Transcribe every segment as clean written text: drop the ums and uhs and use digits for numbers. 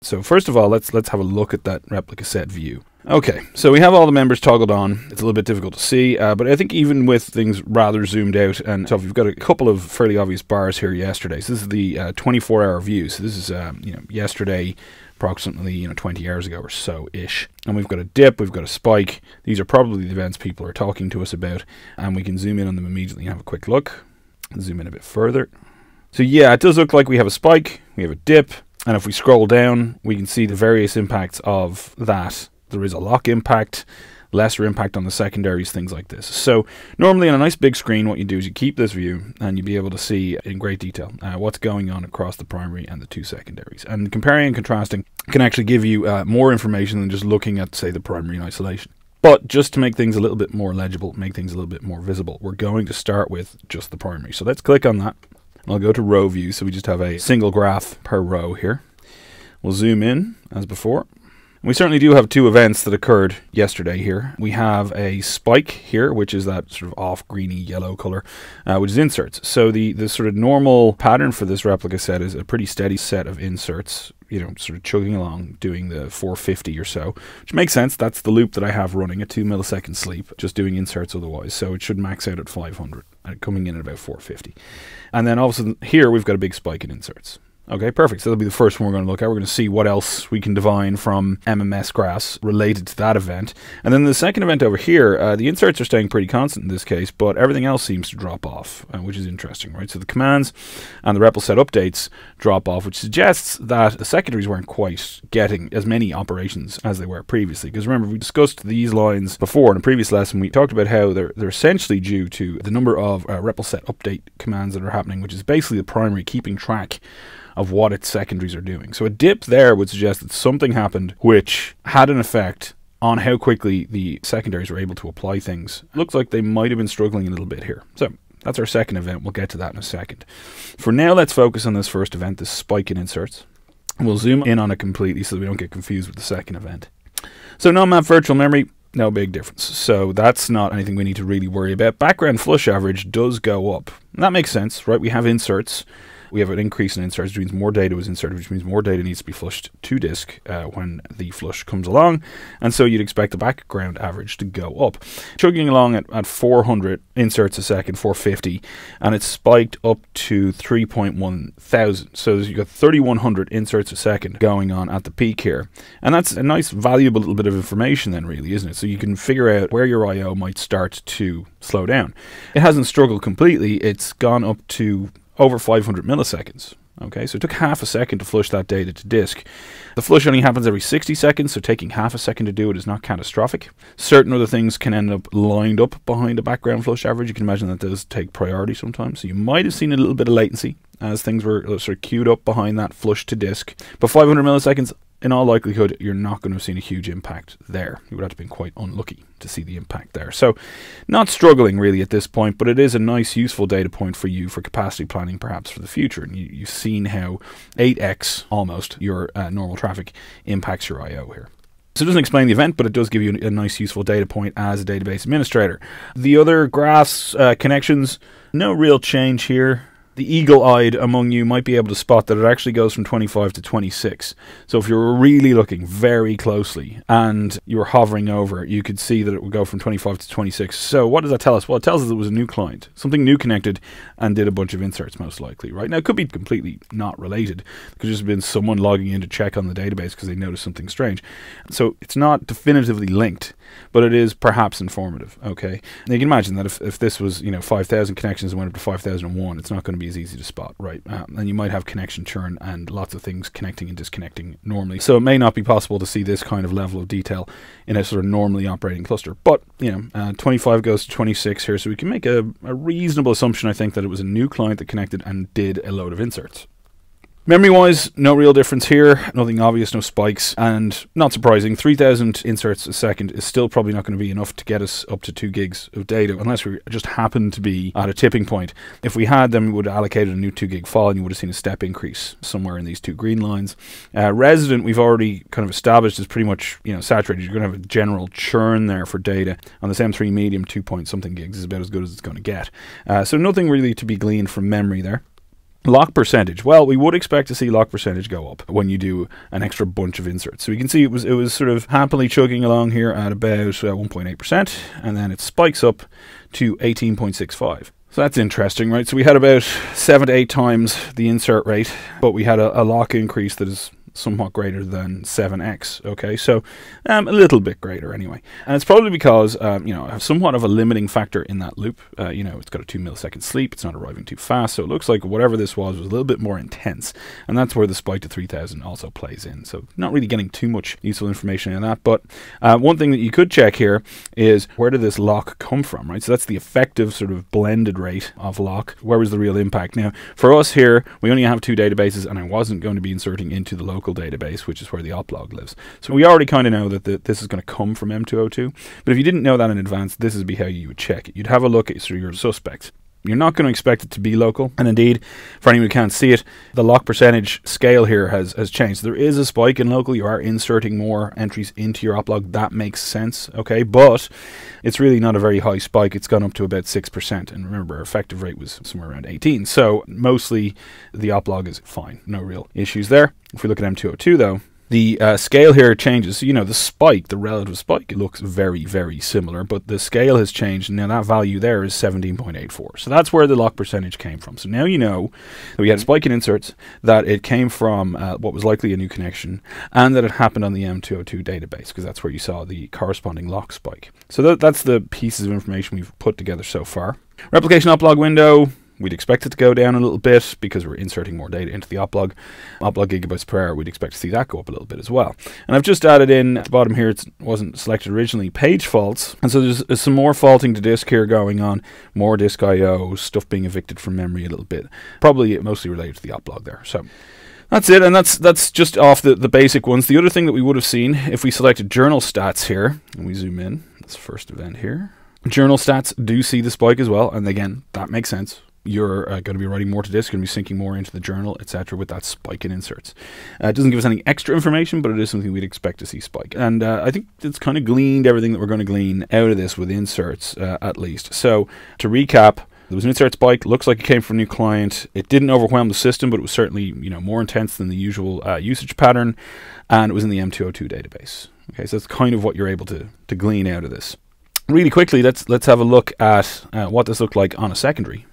So first of all, let's have a look at that replica set view. Okay, so we have all the members toggled on. It's a little bit difficult to see, but I think even with things rather zoomed out, and so we've got a couple of fairly obvious bars here yesterday. So this is the 24-hour view. So this is yesterday, approximately 20 hours ago or so ish. And we've got a dip, we've got a spike. These are probably the events people are talking to us about, and we can zoom in on them immediately and have a quick look. Zoom in a bit further. So yeah, it does look like we have a spike, we have a dip, and if we scroll down, we can see the various impacts of that. There is a lock impact, lesser impact on the secondaries, things like this. So normally on a nice big screen, what you do is you keep this view and you'll be able to see in great detail what's going on across the primary and the two secondaries. And comparing and contrasting can actually give you more information than just looking at, say, the primary in isolation. But just to make things a little bit more legible, make things a little bit more visible, we're going to start with just the primary. So let's click on that. I'll go to row view, so we just have a single graph per row here. We'll zoom in as before. We certainly do have two events that occurred yesterday here. We have a spike here, which is that sort of off greeny yellow color, which is inserts. So the sort of normal pattern for this replica set is a pretty steady set of inserts, sort of chugging along, doing the 450 or so, which makes sense. That's the loop that I have running at 2 millisecond sleep, just doing inserts otherwise. So it should max out at 500, coming in at about 450. And then all of a sudden here, we've got a big spike in inserts. Okay, perfect. So that'll be the first one we're going to look at. We're going to see what else we can divine from MMS graphs related to that event. And then the second event over here, the inserts are staying pretty constant in this case, but everything else seems to drop off, which is interesting, right? So the commands and the REPL set updates drop off, which suggests that the secondaries weren't quite getting as many operations as they were previously. Because remember, we discussed these lines before in a previous lesson. We talked about how they're essentially due to the number of REPL set update commands that are happening, which is basically the primary keeping track of what its secondaries are doing. So a dip there would suggest that something happened which had an effect on how quickly the secondaries were able to apply things. It looks like they might have been struggling a little bit here. So that's our second event. We'll get to that in a second. For now, let's focus on this first event, this spike in inserts. We'll zoom in on it completely so that we don't get confused with the second event. So non-map virtual memory, no big difference. So that's not anything we need to really worry about. Background flush average does go up. And that makes sense, right? We have inserts. We have an increase in inserts, which means more data was inserted, which means more data needs to be flushed to disk when the flush comes along. And so you'd expect the background average to go up. Chugging along at 400 inserts a second, 450, and it's spiked up to 3.1 thousand. So you've got 3,100 inserts a second going on at the peak here. And that's a nice, valuable little bit of information then, really, isn't it? So you can figure out where your I/O might start to slow down. It hasn't struggled completely. It's gone up to over 500 milliseconds. Okay, so it took half a second to flush that data to disk. The flush only happens every 60 seconds, so taking half a second to do it is not catastrophic. Certain other things can end up lined up behind a background flush average. You can imagine that does take priority sometimes. So you might have seen a little bit of latency as things were sort of queued up behind that flush to disk. But 500 milliseconds, in all likelihood, you're not going to have seen a huge impact there. You would have to been quite unlucky to see the impact there. So not struggling really at this point, but it is a nice, useful data point for you for capacity planning perhaps for the future. And you've seen how 8x almost your normal traffic impacts your I/O here. So it doesn't explain the event, but it does give you a nice, useful data point as a database administrator. The other graphs, connections, no real change here. The eagle-eyed among you might be able to spot that it actually goes from 25 to 26. So if you're really looking very closely and you're hovering over it, you could see that it would go from 25 to 26. So what does that tell us? Well, it tells us it was a new client, something new connected and did a bunch of inserts most likely, right? Now, it could be completely not related. It could just have been someone logging in to check on the database because they noticed something strange. So it's not definitively linked, but it is perhaps informative, okay? Now, you can imagine that if this was, 5,000 connections and went up to 5,001, it's not going to be as easy to spot, right? And you might have connection churn and lots of things connecting and disconnecting normally. So it may not be possible to see this kind of level of detail in a sort of normally operating cluster. But, 25 goes to 26 here, so we can make a reasonable assumption, I think, that it was a new client that connected and did a load of inserts. Memory-wise, no real difference here, nothing obvious, no spikes, and not surprising, 3,000 inserts a second is still probably not going to be enough to get us up to 2 gigs of data, unless we just happen to be at a tipping point. If we had, then we would have allocated a new 2 gig file, and you would have seen a step increase somewhere in these 2 green lines. Resident, we've already kind of established is pretty much, saturated. You're going to have a general churn there for data. On this M3 medium, 2 point something gigs is about as good as it's going to get. So nothing really to be gleaned from memory there. Lock percentage. Well, we would expect to see lock percentage go up when you do an extra bunch of inserts. So you can see it was sort of happily chugging along here at about 1.8%, and then it spikes up to 18.65. So that's interesting, right? So we had about 7 to 8 times the insert rate, but we had a lock increase that is somewhat greater than 7x. Okay, so a little bit greater anyway, and it's probably because you know, somewhat of a limiting factor in that loop. You know, it's got a 2 millisecond sleep, it's not arriving too fast, so it looks like whatever this was a little bit more intense, and that's where the spike to 3000 also plays in. So not really getting too much useful information in that, but one thing that you could check here is, where did this lock come from, right? So that's the effective sort of blended rate of lock. Where was the real impact? Now for us here, we only have 2 databases, and I wasn't going to be inserting into the local database, which is where the oplog lives. So we already kind of know that this is going to come from M202. But if you didn't know that in advance, this would be how you would check it. You'd have a look at sort of your suspects. You're not going to expect it to be local, and indeed, for anyone who can't see it, the lock percentage scale here has changed. There is a spike in local. You are inserting more entries into your oplog. That makes sense, okay? But it's really not a very high spike. It's gone up to about 6%, and remember, our effective rate was somewhere around 18. So mostly the oplog is fine. No real issues there. If we look at M202, though, the scale here changes. You know, the spike, the relative spike, it looks very, very similar, but the scale has changed, and now that value there is 17.84. So that's where the lock percentage came from. So now you know that we had a spike in inserts, that it came from what was likely a new connection, and that it happened on the M202 database, because that's where you saw the corresponding lock spike. So that's the pieces of information we've put together so far. Replication oplog window. We'd expect it to go down a little bit because we're inserting more data into the oplog. Oplog gigabytes per hour, we'd expect to see that go up a little bit as well. And I've just added in at the bottom here, it wasn't selected originally, page faults. And so there's some more faulting to disk here going on, more disk I/O, stuff being evicted from memory a little bit. Probably mostly related to the oplog there. So that's it, and that's just off the basic ones. The other thing that we would have seen if we selected journal stats here, and we zoom in, that's the first event here. Journal stats do see the spike as well, and again, that makes sense. You're going to be writing more to disk, going to be syncing more into the journal, etc. with that spike in inserts. It doesn't give us any extra information, but it is something we'd expect to see spike. And I think it's kind of gleaned everything that we're going to glean out of this with inserts, at least. So to recap, there was an insert spike, looks like it came from a new client. It didn't overwhelm the system, but it was certainly, you know, more intense than the usual usage pattern, and it was in the M202 database. Okay, so that's kind of what you're able to glean out of this. Really quickly, let's have a look at what this looked like on a secondary.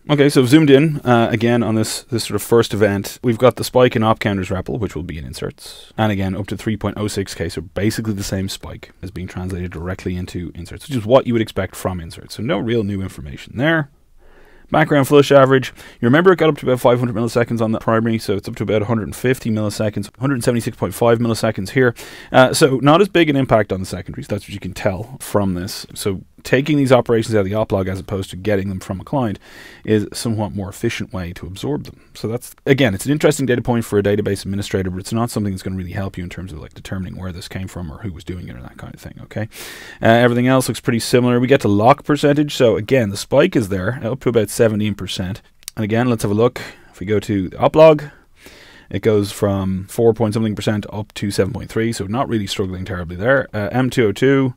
Okay, so I've zoomed in again on this sort of first event. We've got the spike in op counters REPL, which will be in inserts, and again up to 3.06k, so basically the same spike as being translated directly into inserts, which is what you would expect from inserts. So no real new information there. Background flush average, you remember it got up to about 500 milliseconds on the primary, so it's up to about 150 milliseconds, 176.5 milliseconds here. So not as big an impact on the secondaries, that's what you can tell from this. So taking these operations out of the oplog as opposed to getting them from a client is a somewhat more efficient way to absorb them. So that's, again, it's an interesting data point for a database administrator, but it's not something that's going to really help you in terms of like determining where this came from or who was doing it or that kind of thing, okay? Everything else looks pretty similar. We get to lock percentage. So again, the spike is there, up to about 17%. And again, let's have a look. If we go to the oplog, it goes from 4 point something percent up to 7.3, so not really struggling terribly there. M202,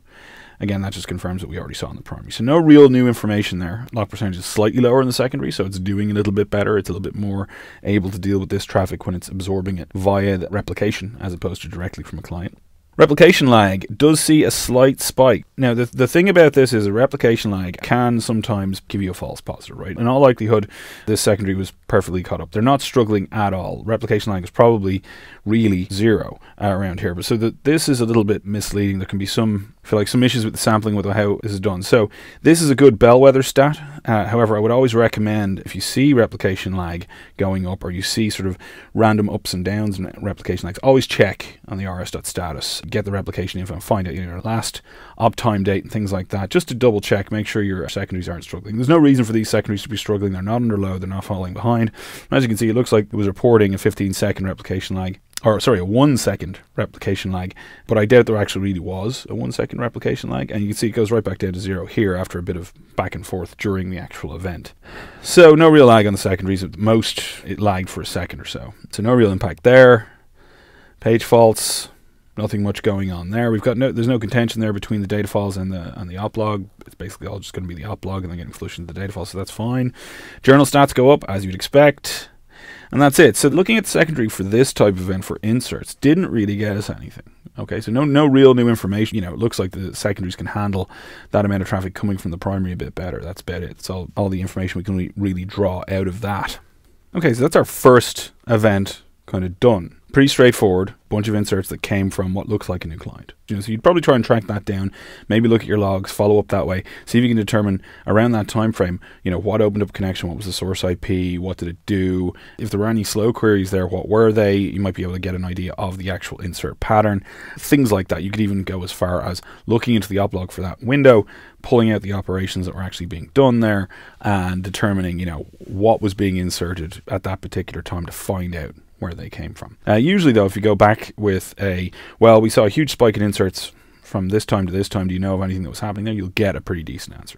again, that just confirms what we already saw in the primary. So no real new information there. Lock percentage is slightly lower in the secondary, so it's doing a little bit better. It's a little bit more able to deal with this traffic when it's absorbing it via the replication as opposed to directly from a client. Replication lag does see a slight spike. Now, the thing about this is a replication lag can sometimes give you a false positive, right? In all likelihood, this secondary was perfectly caught up. They're not struggling at all. Replication lag is probably really zero around here. But so this is a little bit misleading. There can be some, I feel like, some issues with the sampling with how this is done. So this is a good bellwether stat. However, I would always recommend, if you see replication lag going up or you see sort of random ups and downs in replication lags, always check on the rs.status, get the replication info and find out your last uptime date and things like that, just to double check, make sure your secondaries aren't struggling. There's no reason for these secondaries to be struggling. They're not under load, they're not falling behind. As you can see, it looks like it was reporting a 15-second replication lag, or sorry, a 1 second replication lag, but I doubt there actually really was a 1 second replication lag, and you can see it goes right back down to zero here after a bit of back and forth during the actual event. So no real lag on the secondaries. At most, it lagged for a second or so. So no real impact there. Page faults, Nothing much going on there. There's no contention there between the data files and the op log. It's basically all just going to be the op log and then getting flushed into the data file, so that's fine. Journal stats go up as you'd expect, and that's it. So looking at the secondary for this type of event for inserts didn't really get us anything. Okay, so no real new information. It looks like the secondaries can handle that amount of traffic coming from the primary a bit better. That's about it. So all the information we can really draw out of that. Okay, so that's our first event kind of done. Pretty straightforward, bunch of inserts that came from what looks like a new client. So you'd probably try and track that down, maybe look at your logs, follow up that way, see if you can determine around that time frame, what opened up connection, what was the source IP, what did it do, if there were any slow queries there, what were they. You might be able to get an idea of the actual insert pattern, things like that. You could even go as far as looking into the op log for that window, pulling out the operations that were actually being done there, and determining, what was being inserted at that particular time to find out where they came from. Usually though, if you go back with we saw a huge spike in inserts from this time to this time, do you know of anything that was happening there? You'll get a pretty decent answer.